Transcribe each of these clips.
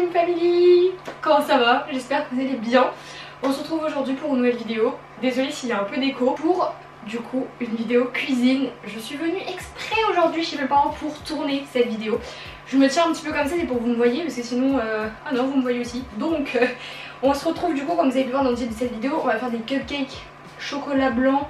Morning Family! Comment ça va? J'espère que vous allez bien. On se retrouve aujourd'hui pour une nouvelle vidéo. Désolée s'il y a un peu d'écho. Pour du coup une vidéo cuisine. Je suis venue exprès aujourd'hui chez mes parents pour tourner cette vidéo. Je me tiens un petit peu comme ça, c'est pour que vous me voyez parce que sinon... Ah non, vous me voyez aussi. Donc on se retrouve du coup, comme vous avez pu voir dans le titre de cette vidéo, on va faire des cupcakes chocolat blanc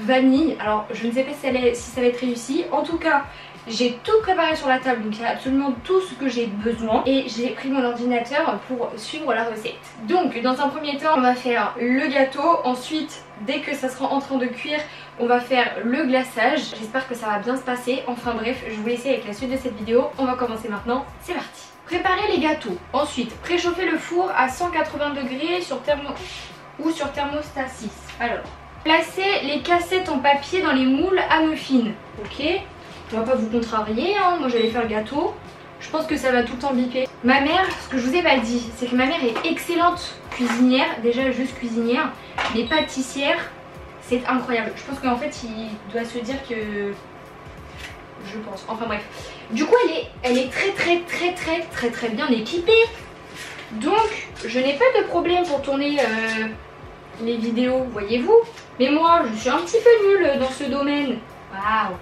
vanille. Alors je ne sais pas si ça va être réussi. En tout cas, j'ai tout préparé sur la table, donc il y a absolument tout ce que j'ai besoin. Et j'ai pris mon ordinateur pour suivre la recette. Donc dans un premier temps, on va faire le gâteau. Ensuite, dès que ça sera en train de cuire, on va faire le glaçage. J'espère que ça va bien se passer. Enfin bref, je vous laisse avec la suite de cette vidéo. On va commencer maintenant, c'est parti. Préparer les gâteaux. Ensuite, préchauffer le four à 180 degrés sur thermostat 6. Alors, placer les cassettes en papier dans les moules à muffins. Ok, on va pas vous contrarier, hein. Moi j'allais faire le gâteau. Je pense que ça va tout le temps biper. Ma mère, ce que je vous ai pas dit, c'est que ma mère est excellente cuisinière. Déjà juste cuisinière, mais pâtissière, c'est incroyable. Je pense qu'en fait il doit se dire que... Je pense, enfin bref. Du coup elle est très bien équipée. Donc je n'ai pas de problème pour tourner les vidéos, voyez-vous. Mais moi je suis un petit peu nulle dans ce domaine. Waouh.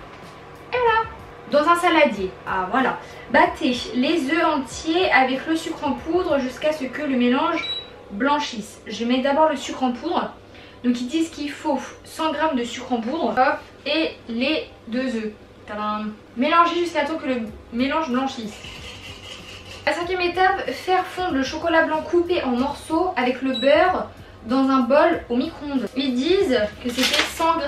Et voilà. Dans un saladier, ah voilà. Battez les œufs entiers avec le sucre en poudre jusqu'à ce que le mélange blanchisse. Je mets d'abord le sucre en poudre. Donc ils disent qu'il faut 100 g de sucre en poudre. Hop, et les 2 œufs. Tadam. Mélangez jusqu'à temps que le mélange blanchisse. La 5e étape, faire fondre le chocolat blanc coupé en morceaux avec le beurre dans un bol au micro-ondes. Ils disent que c'était 100 g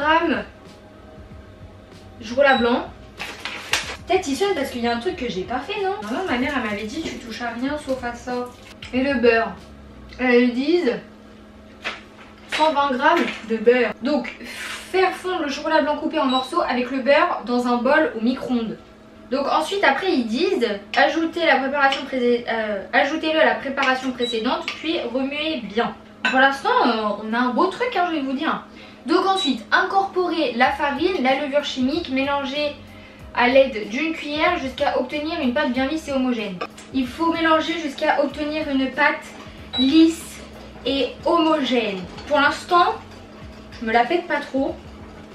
de chocolat blanc. Peut-être ils sonnent parce qu'il y a un truc que j'ai pas fait, non? Non, ma mère elle m'avait dit tu touches à rien sauf à ça. Et le beurre, ils disent 120 g de beurre. Donc faire fondre le chocolat blanc coupé en morceaux avec le beurre dans un bol au micro-ondes. Donc ensuite après ils disent ajoutez-le à la préparation précédente puis remuez bien. Pour l'instant on a un beau truc, hein, je vais vous dire. Donc ensuite incorporer la farine, la levure chimique, mélanger à l'aide d'une cuillère jusqu'à obtenir une pâte bien lisse et homogène. Il faut mélanger jusqu'à obtenir une pâte lisse et homogène. Pour l'instant je me la pète pas trop,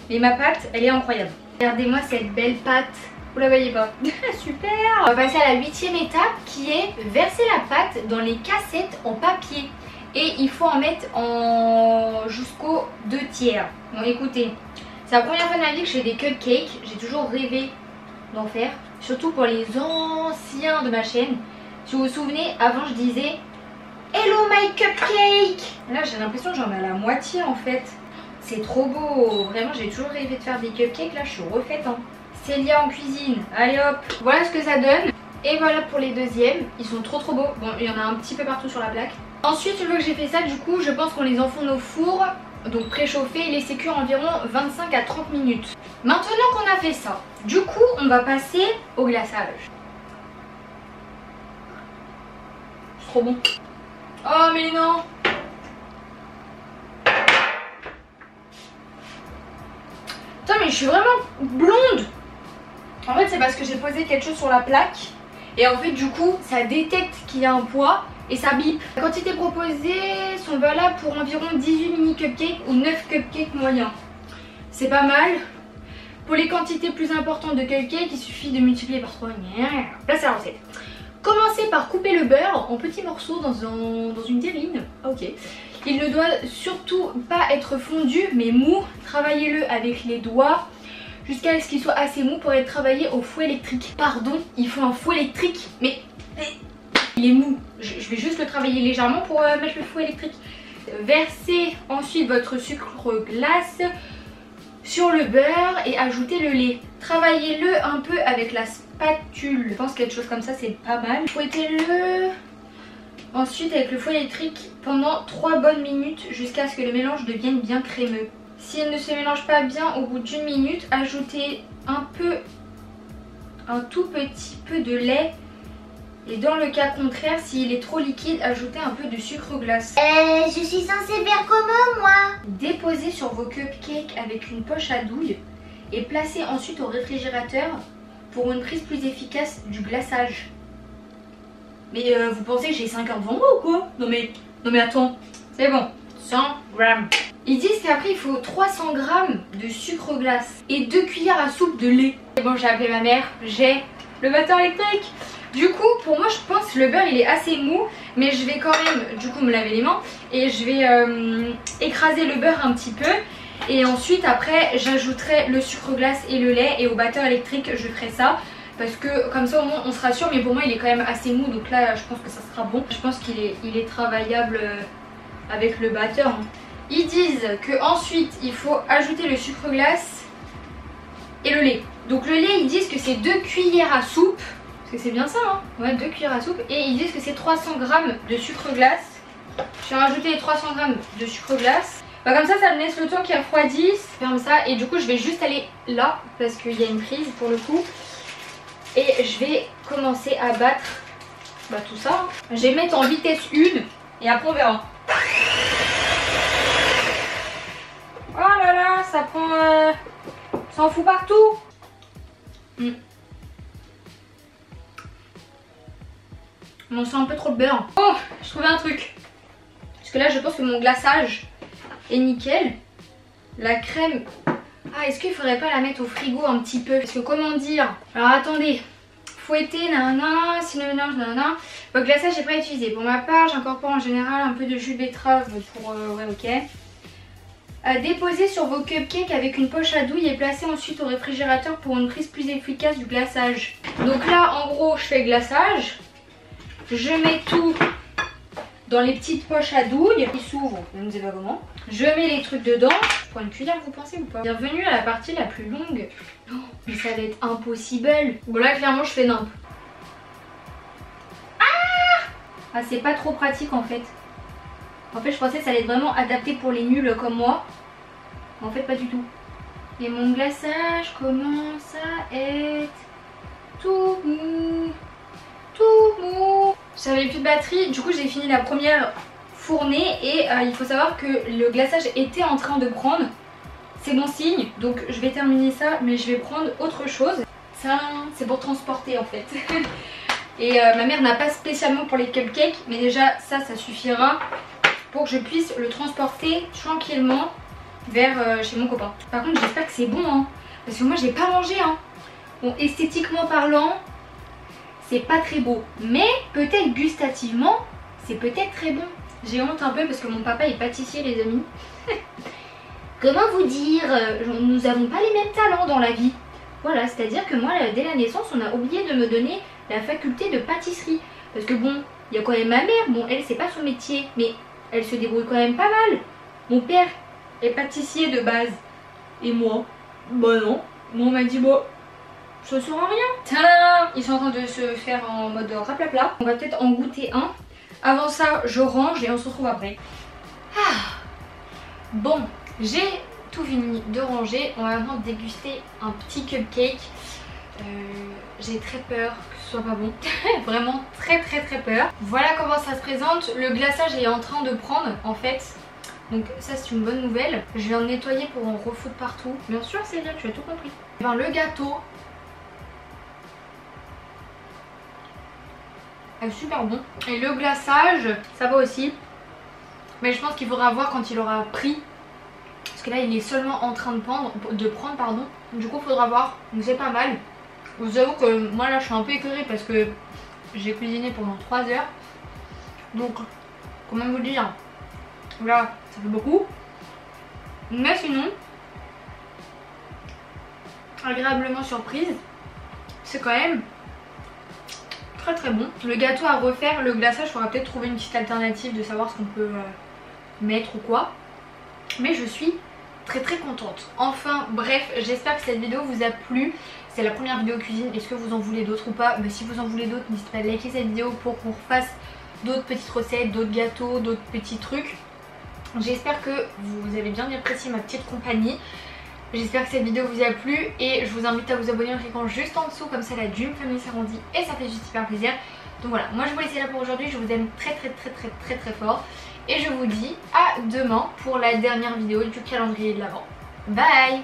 mais ma pâte elle est incroyable. Regardez-moi cette belle pâte. Vous la voyez pas? Super. On va passer à la 8e étape qui est verser la pâte dans les cassettes en papier. Et il faut en mettre jusqu'aux 2/3. Bon écoutez, c'est la première fois de ma vie que je fais des cupcakes. J'ai toujours rêvé d'en faire. Surtout pour les anciens de ma chaîne. Si vous vous souvenez, avant je disais hello my cupcake. Là j'ai l'impression que j'en ai à la moitié en fait. C'est trop beau. Vraiment j'ai toujours rêvé de faire des cupcakes. Là je suis refaite, hein. Célia en cuisine, allez hop. Voilà ce que ça donne. Et voilà pour les deuxièmes, ils sont trop beaux. Bon, il y en a un petit peu partout sur la plaque. Ensuite, une fois que j'ai fait ça, du coup, je pense qu'on les enfourne au four. Donc préchauffer, laisser cuire environ 25 à 30 minutes. Maintenant qu'on a fait ça, du coup, on va passer au glaçage. C'est trop bon. Oh mais non. Putain mais je suis vraiment blonde. En fait c'est parce que j'ai posé quelque chose sur la plaque. Et en fait du coup ça détecte qu'il y a un poids et ça bip. Les quantités proposées sont valables pour environ 18 mini cupcakes ou 9 cupcakes moyens. C'est pas mal. Pour les quantités plus importantes de cupcakes, il suffit de multiplier par 3. Là c'est la recette. Commencez par couper le beurre en petits morceaux dans une terrine. Ok. Il ne doit surtout pas être fondu mais mou. Travaillez-le avec les doigts jusqu'à ce qu'il soit assez mou pour être travaillé au fouet électrique. Pardon, il faut un fouet électrique, mais il est mou. Je vais juste le travailler légèrement pour mettre le fouet électrique. Versez ensuite votre sucre glace sur le beurre et ajoutez le lait. Travaillez-le un peu avec la spatule. Je pense quelque chose comme ça c'est pas mal. Fouettez-le ensuite avec le fouet électrique pendant 3 bonnes minutes jusqu'à ce que le mélange devienne bien crémeux. S'il ne se mélange pas bien au bout d'1 minute, ajoutez un tout petit peu de lait. Et dans le cas contraire, s'il est trop liquide, ajoutez un peu de sucre glace. Je suis censée faire comment moi? Déposez sur vos cupcakes avec une poche à douille et placez ensuite au réfrigérateur pour une prise plus efficace du glaçage. Mais vous pensez que j'ai 5 heures devant moi ou quoi? Non mais attends, c'est bon, 100 grammes. Ils disent qu'après il faut 300 grammes de sucre glace et 2 cuillères à soupe de lait. Et bon, j'ai appelé ma mère, j'ai le batteur électrique. Du coup, pour moi, je pense que le beurre il est assez mou, mais je vais quand même du coup me laver les mains et je vais écraser le beurre un petit peu. Et ensuite, après, j'ajouterai le sucre glace et le lait, et au batteur électrique, je ferai ça. Parce que comme ça au moins on sera sûr, mais pour moi il est quand même assez mou, donc là je pense que ça sera bon. Je pense qu'il est travaillable avec le batteur. Ils disent que ensuite il faut ajouter le sucre glace et le lait. Donc le lait, ils disent que c'est 2 cuillères à soupe, parce que c'est bien ça hein. Ouais, 2 cuillères à soupe. Et ils disent que c'est 300 grammes de sucre glace. Je vais rajouter les 300 grammes de sucre glace. Bah comme ça me laisse le temps qu'il refroidisse. Ferme ça, et du coup je vais juste aller là, parce qu'il y a une prise pour le coup. Et je vais commencer à battre tout ça. Je vais mettre en vitesse 1 et après on verra. Oh là là, ça prend... ça en fout partout. On sent un peu trop de beurre. Oh, je trouvais un truc. Parce que là je pense que mon glaçage est nickel. La crème... Ah, est-ce qu'il faudrait pas la mettre au frigo un petit peu? Parce que comment dire? Alors attendez. Fouetter, nanana, si le mélange, nanana. Le glaçage est pas utilisé. Pour ma part, j'incorpore en général un peu de jus de betterave pour... ouais, ok. Déposer sur vos cupcakes avec une poche à douille et placer ensuite au réfrigérateur pour une prise plus efficace du glaçage. Donc là, en gros, je fais le glaçage. Je mets tout dans les petites poches à douille qui s'ouvrent, je ne sais pas comment. Je mets les trucs dedans. Je prends une cuillère, vous pensez ou pas? Bienvenue à la partie la plus longue. Oh, mais ça va être impossible. Bon là clairement je fais nimp. Ah, c'est pas trop pratique en fait. En fait je pensais que ça allait être vraiment adapté pour les nuls comme moi. Mais en fait pas du tout. Et mon glaçage commence à être tout mou. Tout mou. J'avais plus de batterie, du coup j'ai fini la première fournée et il faut savoir que le glaçage était en train de prendre. C'est bon signe, donc je vais terminer ça, mais je vais prendre autre chose. Ça, c'est pour transporter en fait. Et ma mère n'a pas spécialement pour les cupcakes, mais déjà ça suffira pour que je puisse le transporter tranquillement vers chez mon copain. Par contre j'espère que c'est bon hein, parce que moi je l'ai pas mangé hein. Bon, esthétiquement parlant, c'est pas très beau, mais peut-être gustativement, c'est peut-être très bon. J'ai honte un peu parce que mon papa est pâtissier les amis. Comment vous dire, nous n'avons pas les mêmes talents dans la vie. Voilà, c'est-à-dire que moi dès la naissance on a oublié de me donner la faculté de pâtisserie. Parce que bon, il y a quand même ma mère, bon elle c'est pas son métier, mais elle se débrouille quand même pas mal. Mon père est pâtissier de base. Et moi, bah non. Moi on m'a dit bah ça sert à rien. Tadam! Ils sont en train de se faire en mode raplapla. On va peut-être en goûter un. Avant ça, je range et on se retrouve après. Ah. Bon, j'ai tout fini de ranger. On va maintenant déguster un petit cupcake. J'ai très peur que ce soit pas bon. Vraiment très peur. Voilà comment ça se présente. Le glaçage est en train de prendre en fait. Donc ça c'est une bonne nouvelle. Je vais en nettoyer pour en refoutre partout. Bien sûr Célia, tu as tout compris. Ben, le gâteau est super bon. Et le glaçage, ça va aussi. Mais je pense qu'il faudra voir quand il aura pris. Parce que là il est seulement en train de prendre. Du coup il faudra voir. Mais c'est pas mal. Je vous avoue que moi là je suis un peu écœurée parce que j'ai cuisiné pendant 3 heures. Donc comment vous dire, là ça fait beaucoup. Mais sinon, agréablement surprise. C'est quand même très bon. Le gâteau à refaire, le glaçage, il faudra peut-être trouver une petite alternative de savoir ce qu'on peut mettre ou quoi. Mais je suis très contente. Enfin bref, j'espère que cette vidéo vous a plu. C'est la première vidéo cuisine, est-ce que vous en voulez d'autres ou pas? Mais si vous en voulez d'autres, n'hésitez pas à liker cette vidéo pour qu'on fasse d'autres petites recettes, d'autres gâteaux, d'autres petits trucs. J'espère que vous avez bien apprécié ma petite compagnie. J'espère que cette vidéo vous a plu et je vous invite à vous abonner en cliquant juste en dessous, comme ça la Dream Family s'arrondit et ça fait juste super plaisir. Donc voilà, moi je vous laisse là pour aujourd'hui, je vous aime très fort et je vous dis à demain pour la dernière vidéo du calendrier de l'Avent. Bye!